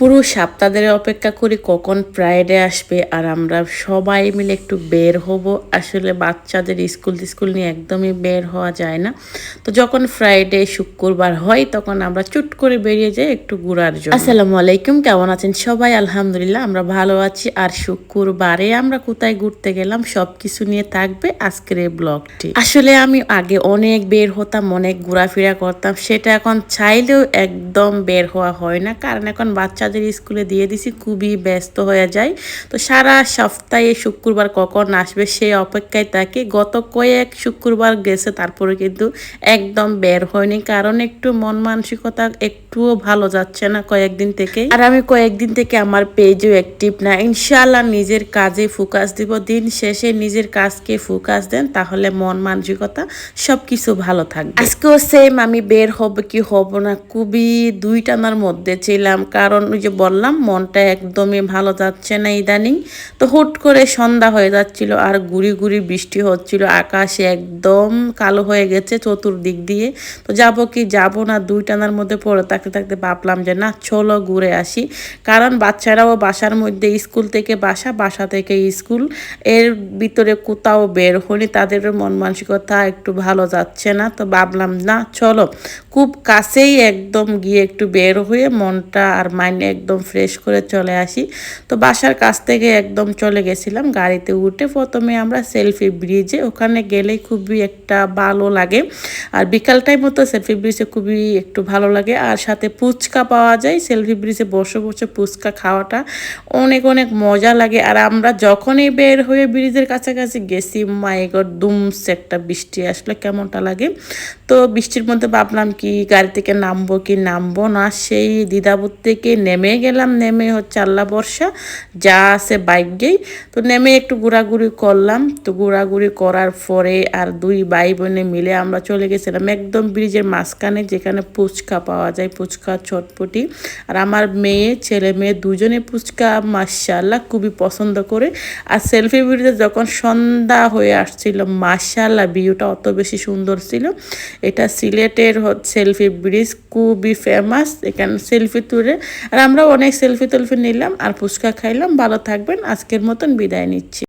পুরো সপ্তাহের অপেক্ষা করি কখন ফ্রাইডে আসবে আর আমরা সবাই মিলে একটু বের হব। আসলে বাচ্চাদের স্কুল নিয়ে একদমই বের হওয়া যায় না। তো যখন ফ্রাইডে শুক্রবার হয় তখন আমরা চুট করে বেরিয়ে যাই একটু ঘোরার জন্য। আসসালামু আলাইকুম, কেমন আছেন সবাই? আলহামদুলিল্লাহ আমরা ভালো আছি। আর শুক্রবারে আমরা কোথায় ঘুরতে গেলাম সব কিছু নিয়ে থাকবে আজকের এই ব্লগটি। আসলে আমি আগে অনেক বের হতাম, অনেক ঘোরাফেরা করতাম, সেটা এখন চাইলেও একদম বের হওয়া হয় না, কারণ এখন বাচ্চাদের স্কুলে দিয়ে দিছি, খুবই ব্যস্ত হয়ে যায়। তো সারা সপ্তাহে শুক্রবার কখন আসবে সেই অপেক্ষায় থাকে। গত কয়েক শুক্রবার গেছে, তারপরে কিন্তু একদম বের হয়নি, কারণ একটু মন মানসিকতা একটুও ভালো যাচ্ছে না কয়েকদিন থেকে। আর আমি কয়েকদিন থেকে আমার পেজও অ্যাক্টিভ না। ইনশাআল্লাহ নিজের কাজে ফোকাস দিব। দিন শেষে নিজের কাজকে ফোকাস দেন, তাহলে মন মানসিকতা সবকিছু ভালো থাকবে। আজকেও সেম, আমি বের হব কি হব না খুবই দুই টানার মধ্যে ছিলাম, কারণ ওই যে বললাম মনটা একদমই ভালো যাচ্ছে না ইদানিং। তো হুট করে সন্ধ্যা হয়ে যাচ্ছিল আর গুড়ি গুড়ি বৃষ্টি হচ্ছিল, আকাশে একদম কালো হয়ে গেছে চতুর্দিক দিয়ে। তো যাব কি যাব না দুই টানার মধ্যে পড়ে থাকতে থাকতে ভাবলাম যে না চলো ঘুরে আসি, কারণ বাচ্চারাও বাসার মধ্যে, স্কুল থেকে বাসা, বাসা থেকে স্কুল, এর ভিতরে কোথাও বের হয়নি, তাদেরও মন মানসিকতা একটু ভালো যাচ্ছে না। তো ভাবলাম না চলো খুব কাছেই একদম গিয়ে একটু বের হয়ে মনটা আর মাইন্ড একদম ফ্রেশ করে চলে আসি। তো বাসার কাছ থেকে একদম চলে গেছিলাম গাড়িতে উঠে। প্রথমে আমরা সেলফি ব্রিজে, ওখানে গেলেই খুবই একটা ভালো লাগে, আর বিকাল টাইম মতো সেলফি ব্রিজে খুবই একটু ভালো লাগে। আর সাথে ফুচকা পাওয়া যায়, সেলফি ব্রিজে বসে বসে ফুচকা খাওয়াটা অনেক অনেক মজা লাগে। আর আমরা যখনই বের হয়ে ব্রিজের কাছাকাছি গেছি, মাই গড দুমসে একটা বৃষ্টি আসলে কেমনটা লাগে। তো বৃষ্টির মধ্যে ভাবলাম কি গাড়ি থেকে নামবো কি নামবো না, সেই দ্বিধাবোধ থেকে নেমে গেলাম। নেমে হচ্ছে আল্লাহ বর্ষা, যা আছে বাইক গেই। তো নেমে একটু ঘোরাঘুরি করলাম। তো ঘোরাঘুরি করার পরে আর দুই ভাই বোনে মিলে আমরা চলে গেছিলাম একদম ব্রিজের মাঝখানে, যেখানে ফুচকা পাওয়া যায়, ফুচকা চটপটি। আর আমার মেয়ে, ছেলে মেয়ে দুজনে ফুচকা মাশাআল্লাহ খুবই পছন্দ করে। আর সেলফি ব্রিজে যখন সন্ধ্যা হয়ে আসছিল, মাশাআল্লাহ ভিউটা অত বেশি সুন্দর ছিল। এটা সিলেটের সেলফি ব্রিজ, খুবই ফেমাস, এখানে সেলফি তুলে। আর আমরা অনেক সেলফি নিলাম আর ফুচকা খাইলাম। ভালো থাকবেন, আজকের মতন বিদায় নিচ্ছি।